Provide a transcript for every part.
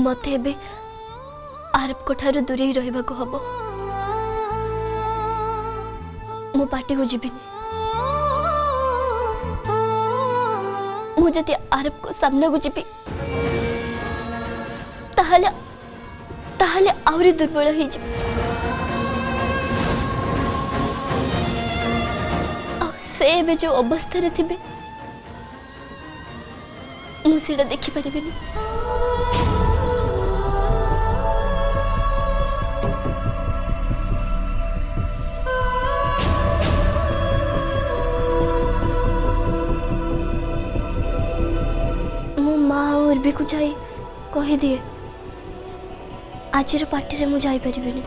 मत एबे आरब को ठारू दूरे ही रहिबा को हबो। मु पार्टी को जीविनी। मु जदि आरब को सामना को जीवी ताहले ताहले आउरी दुर्बल हो जी। से एबे जो अवस्था रे थिबे मु सेटा देखि परिबेनी। मो माँ और भी कुछ आई कही दिए आज पार्टी रे मु जाई परिबेनी।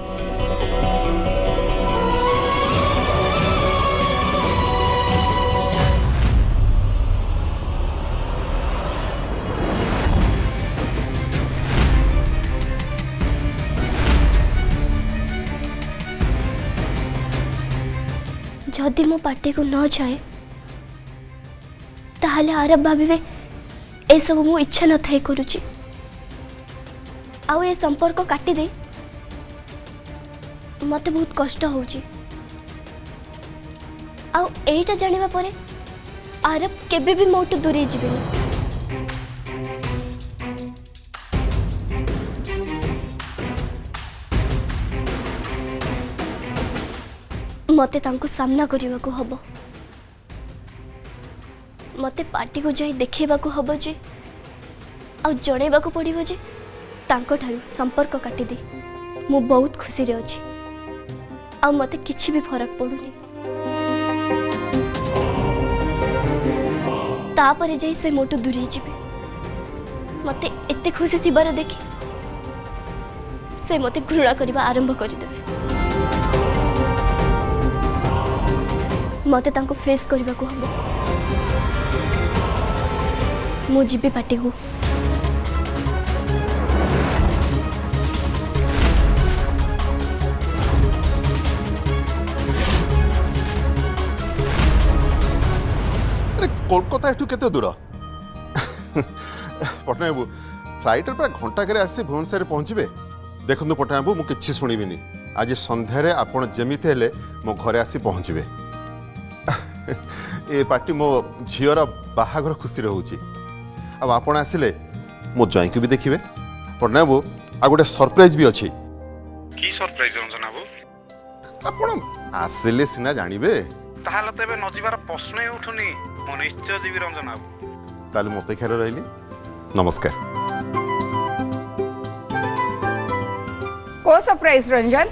जदि मो पार्टी को न जाए ताहले आरब भाविबे ए सब मु इच्छा न थाई करूची। आउ ए संपर्क काटी दे मते बहुत कष्ट होउची। आउ एटा जानिबा परे आरब केबे भी मोटू दूरे जिबेनी। मते तांको सामना करने को हबो। मते पार्टी को जाई देखेबा को हबो जे आ जणेबा को पड़िबो जे तांको ठारू संपर्क काटी दे मु बहुत खुशी रे अछि। आ मते किछि भी फरक पड़ुनी। तापरे जाई से मोटू दूरी जिबे मते एते खुशी थिबार देखि से मते घृणा करबा आरंभ करि देबे। मते तांको फेस करबा को हबो। मु जीबी पार्टी को। अरे कोलकाता एठू केते दूर पटना बाबू फ्लाइट पर घंटा करे आसी भुवनेश्वर पहुँचे। देखु पटना बाबू मुझे किसी शुणिबिनी आज संध्यारे आपण जमीते हेले मो घरे आसी पहुँचे। ए पार्टी मो झीर बाहागर खुशी रोचे। अब आपण आसिले मो जई को भी देखिए। पटना बाबू आ गोटे सरप्राइज भी अच्छी। की सरप्राइज रंजन बाबू? आपण आसिले सिना जानिबे। ताहाले तबे न जिबार प्रश्न ही उठुनी। मो निश्चय जीवी रंजन बाबू। ताले मो अपेक्षा रहिली। नमस्कार। को सरप्राइज रंजन?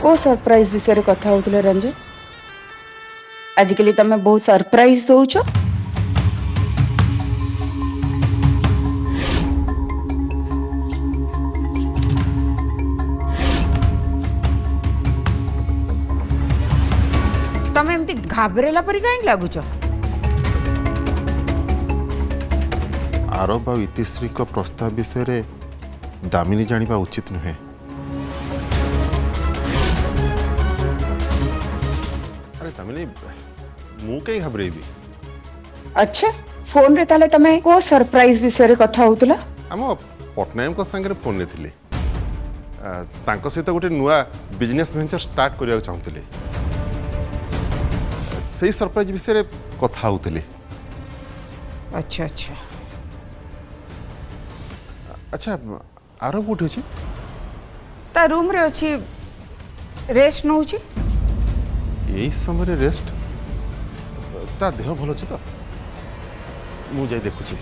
को सरप्राइज विषय कथा होतले रंजन? आजकल तमे बहुत सरप्राइज दउछ। तमे एमती घाबरेला परी काहे लागुछ? आरब आ इतिश्री को प्रस्ताव विषय रे दामिनी जानिबा उचित नुहे। मु कहीं घबरेबी। अच्छा फोन रे ताले तमे को सरप्राइज विषय रे कथा होतला? हम पटनायक को संगे फोन ले थिले। तांको सहित गोटे नुआ बिजनेस वेंचर स्टार्ट करिया चाहूतिले। सेही सरप्राइज विषय रे कथा होतले। अच्छा अच्छा अच्छा आरो कोठी अछि? ता रूम रे अछि रेस्ट नउछि। यही समय रे रेस्ट ता देह भल अछि तो मु जाई देखुछि।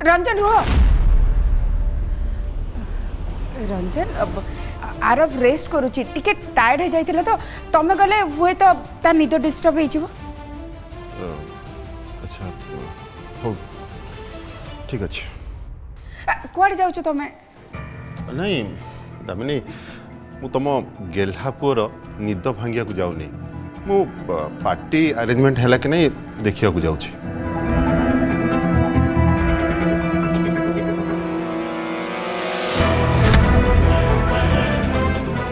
रंजन रुह। रंजन अब आरव रेस्ट करूची टिके टायर्ड हो जाइतिला तो तमे गले हुए तो ता निद डिस्टर्ब हे छिबो। अच्छा हो ठीक अछि। कुआड जाउछ तमे? नहीं दामिनी मु तुम गेल्हा पुअर निद भांगिया को जाऊनी। मु पार्टी अरेंजमेंट है कि नहीं देखिया को जाऊँ।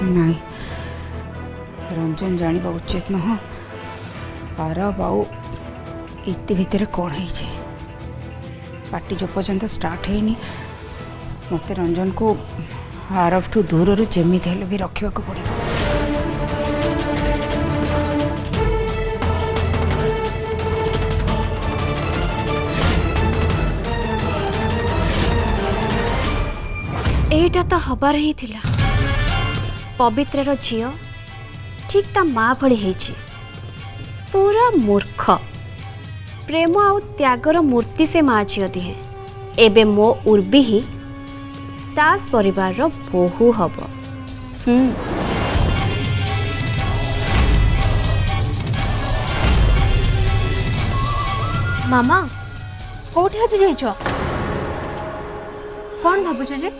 नहीं रंजन जानिबा उचित नह आरव आउ इति भितर कौन है पार्टी जो पर्यंत स्टार्ट है मत रंजन को आरव ठू दूर जमी हेल्ले भी रखा पड़ो। एटा तो हबार ही थिला। पवित्रर झियो ठीक ता माँ भली है पूरा मूर्ख प्रेम आउ त्यागर मूर्ति से माँ झियो दिहे। एबे मो उर्बी ही दास परिवार रो बोहू हब। मामा कोठी आज जाइछ कौन भाबुछ जे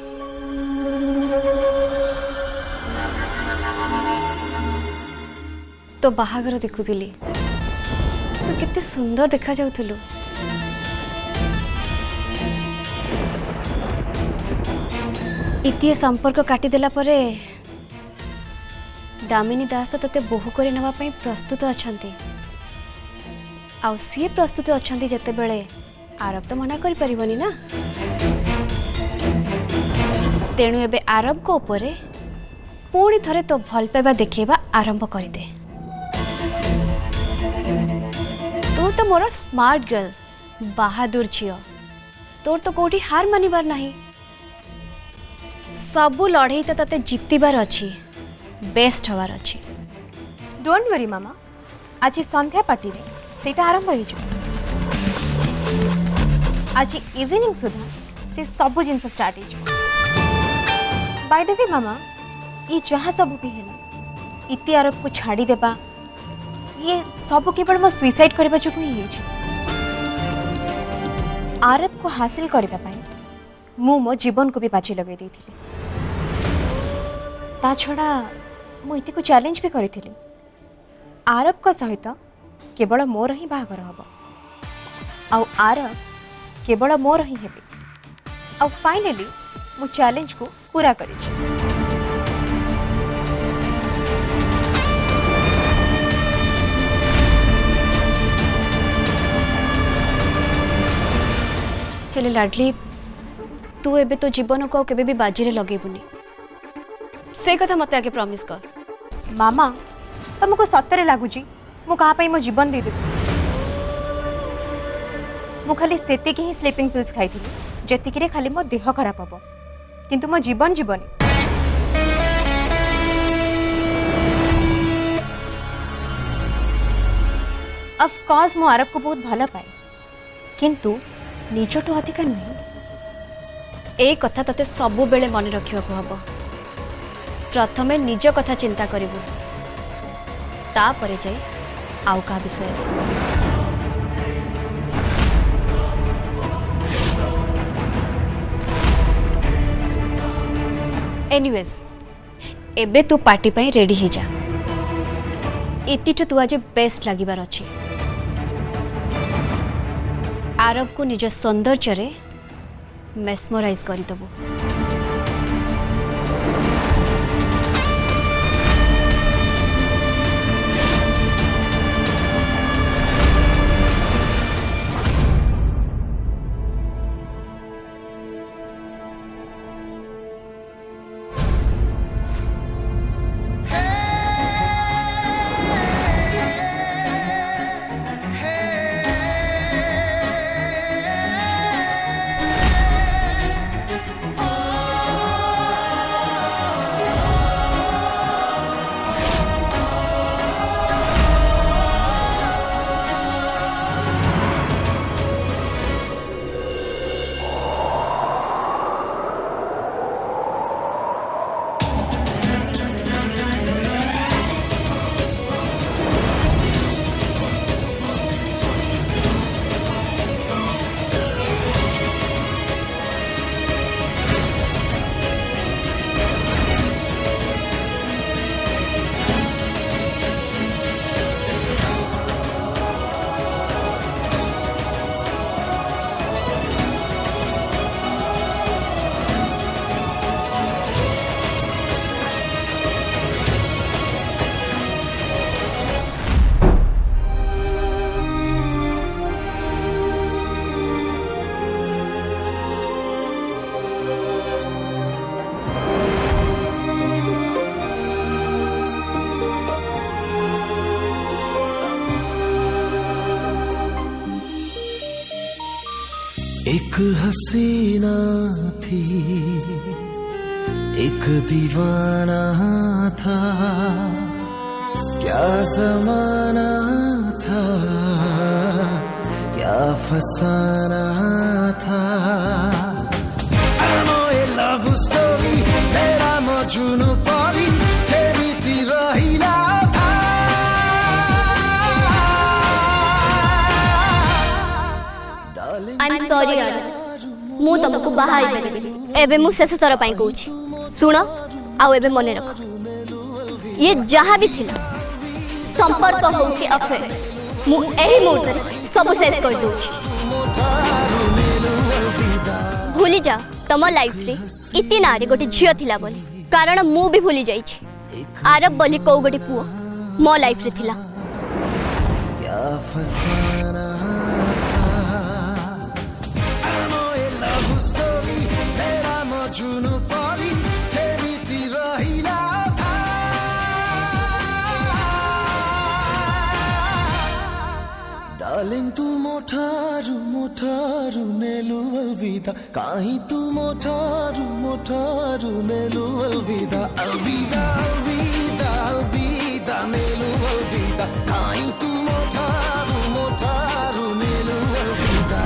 तो बाहागर देखुली तो कितने सुंदर देखा जाउथलु। इतिए संपर्क काटिदेला परे दामिनी दास तो तते बोहू करे नवा पई प्रस्तुत अछंती। आउ सी प्रस्तुत अछंती जते बेले आरब तो मना करि परिबनी ना। तेणु एबे आरब को ऊपर पुणी थरे तो भल पाइबा देखेबा आरंभ कर दे। तू तो मोर स्मार्ट गर्ल बहादुर झियो तोर तो कोठी हार मानिबार नहीं। सबू लड़ई तो तते जितबार अच्छी बेस्ट हवार अच्छी। डोंट वरी मामा आज संध्या पार्टी रे सेटा आरंभ हो आज इवनिंग सुधा से सब जिनस स्टार्ट हो। बाय द वे मामा ये जहाँ सब भी है इति आरब को छाड़ी देबा ये सब केवल मो सुइसाइड करबा चुक ही आरब को हासिल करबा पाई मु मो जीवन को भी बाजी लगे देथिली। ता छड़ा मु इति को चैलेंज भी करिथिली आरब का सहित केवल मोर ही बाहागर हब आउ आरब केवल मोर ही हेबे आउ फाइनली मु चैलेंज को पूरा करिछि। हेले लाडली तू एबे तो जीवन को केबे भी बाजी रे लगेबुनी से कथा मते आगे प्रॉमिस कर। मामा तुमको सतरे लगुची मु कहा पई मो जीवन दे देबी। मु खाली सेते के ही स्लीपिंग पिल्स खाई थी जेतिक रे खाली मो देह खराब हबो किंतु मो जीवन जीवनी। ऑफ कोर्स मो आरब को बहुत भल पाए किंतु निजटू अधिका नुहे। ए कथा तते सबु बेले मन रखिबा को हबो। प्रथमे निज कथा चिंता करिबु ता परे जाई आउ का विषय। एनीवेज एबे तू पार्टी पई रेडी ही जा। इतिटू तू आज बेस्ट लागिबार अछि। आरब को निज सौंदर्य रे मेस्मराइज करी दबो। एक हसीना थी, एक दीवाना था, क्या जमाना था, क्या फसाना था। लव स्टोरी मेरा मजनू परी हेमिति रहिला था। आई एम सॉरी यार, मु तुमको बाहाई परिबिनी। एबे मु शेष थर पाई कहूची, सुन आउ एबे मने रख, ये जहाँ भी थिला संपर्क हो कि अफेयर, मु एही मुहूर्त सब शेष कर दूची। भूली जा तम लाइफ रे इति नारे गोटे झियो थिला बोली, कारण मु भी भूली जाइछि आरब बोली को गोटे पुओ मो लाइफ रे थिला। क्या फसाना था, लव स्टोरी मेरा मजनू परी हेमिति रहिला था। डार्लिंग तू मोठारू मोठारू नेलु अलविदा, काहीं तू मोठारू मोठारू नेलु अलविदा। अलविदा अलविदा अलविदा नेलु अलविदा, काहीं तू मोठारू मोठारू नेलु अलविदा।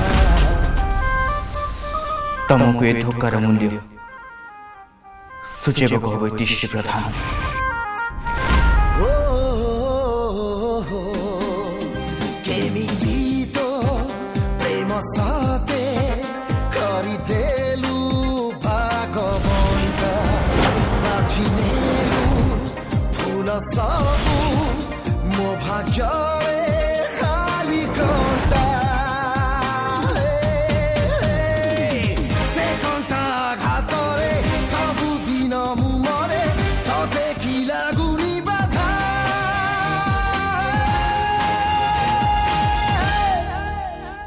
तमको ए धोकार मूल्य सुचेबको हबो तिश्री प्रधान। केमिति तो प्रेम साथे करिदेलु भागवंता, नाचिनेलु फूल सबु मो भाग्यरे खाली कंटा। से कंटा घातरे सबुदिन मु मरे तते कि लागुनी बाधा।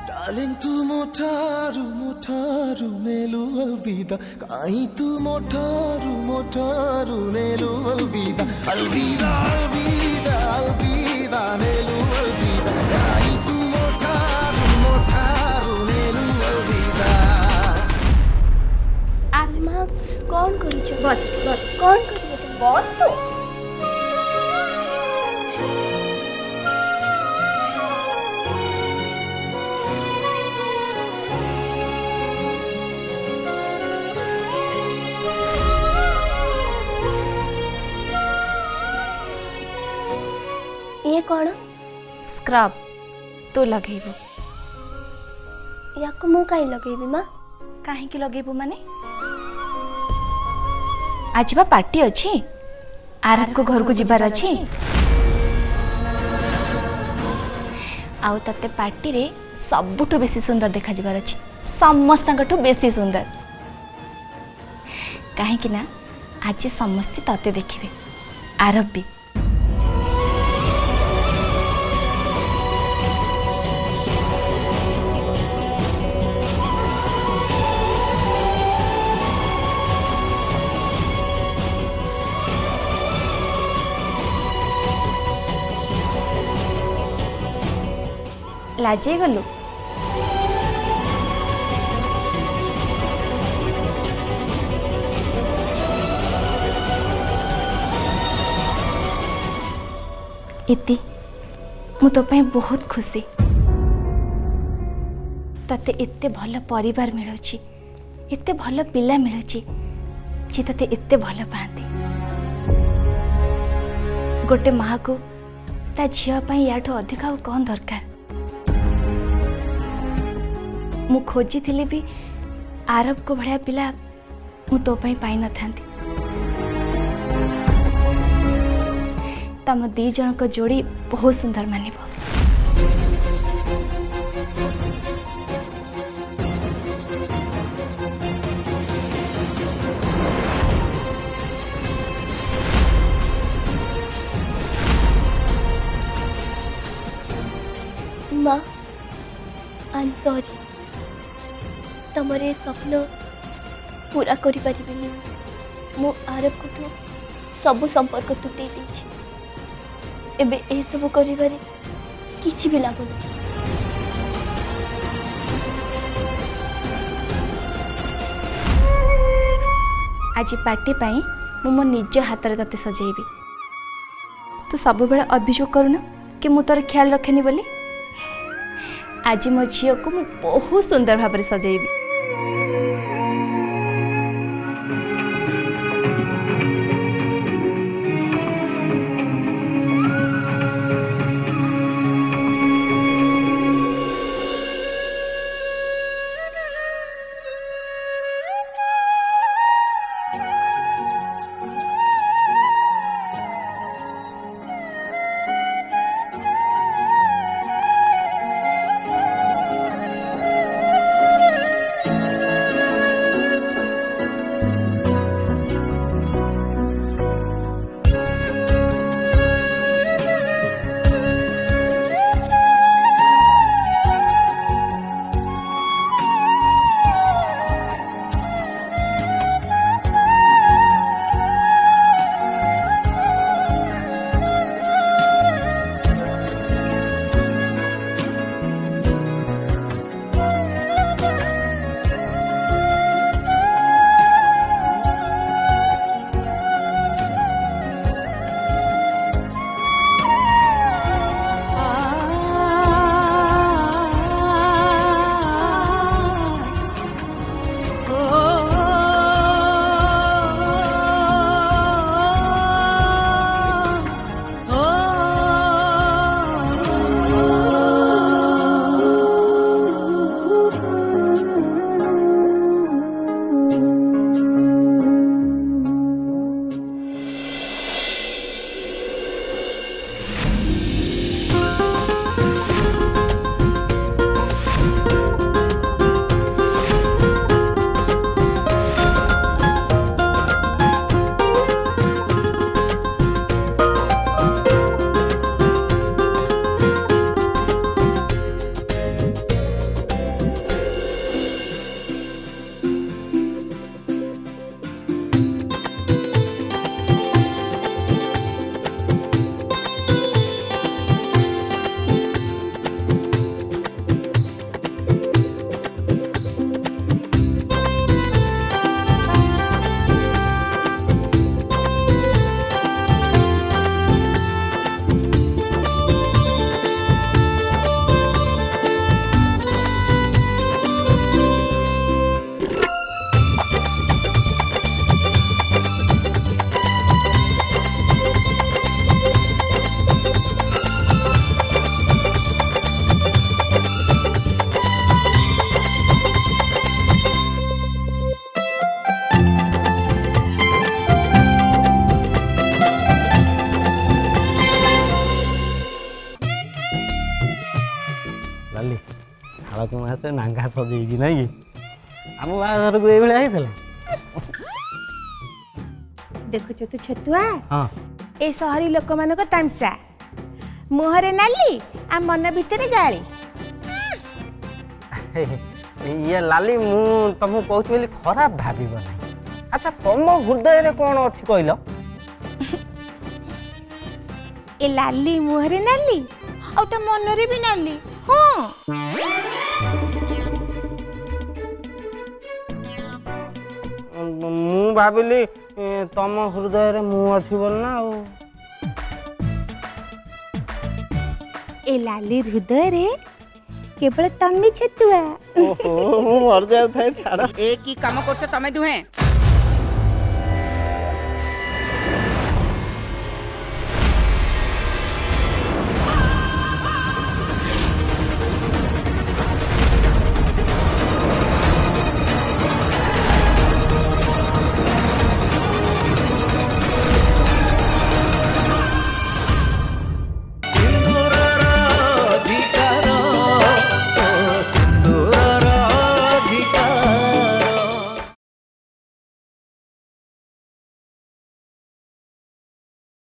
डार्लिंग तू मोठारू मोठारू नेलु अलविदा, काहीं तू मोठारू मोठारू नेलु अलविदा। अलविदा अलविदा अलविदा नेलु अलविदा, काहीं तू मोठारू मोठारू नेलु अलविदा। आसमा कौन करूछ? बस बस कौन करू? बस तो ये कौन? स्क्रब तू लगेबो। याको मु काई लगेबी माँ? काहेकि लगेबो माने? आज बा पार्टी अछि, आरब को घर को जिबार अछि। आउ तते पार्टी रे सबुठु बेसी सुंदर देखा जिबार अछि, समस्तंगठु बेसी सुंदर। काहेकि ना आज समस्ते तते देखिबे, आरब भी। लाजे गलु इति मु तो पाई बहुत खुशी। तते एते भल परिवार मिलुची, एते भल पिला मिलुची जे तते एते भल पाती। गोटे माँ को ता झिया पाई याठो अधिक आउ कौन दरकार। मु खोजी थिले भी आरब को भड़िया पिला मु तो पाई न थांती। तम दी जन को जोड़ी बहुत सुंदर मानिबो। माँ आई एम सॉरी, तमरे स्वप्न पूरा करि परिबिनी। मु आरब को सब संपर्क तुटे देछि। एबे ए सब करिबारे किछि भी लाभ नहीं। आज पार्टी पाई मो निज हाथ में तते सजेबी तू सब बेले अभियोग करूना कि मु तोर ख्याल रखेनी बोली आज मो झील को मु बहुत सुंदर भाव में सजेबी। लाली सालक मासे नांगा सजेगी ना कि आम बाहर को ये होता देखुच तो छतुआ हाँ ए सहरी लोक मान तमसा मुहरे नाली आ मन भितर गाली ये लाली मु तुमको कहूँ बोली खराब भाव ना। अच्छा तुम हृदय रे कौन अच्छी कहल ए लाली मुहरे नाली आ तो मनरे भी नाली हाँ मु भाविली तुम हृदय रे मु अच्छी बोल ना ए लाली हृदय रे केवल तम्मी छतुआ ओहो मु मर जाऊ थाए छाड़ एक ही काम करछो तमे दुहे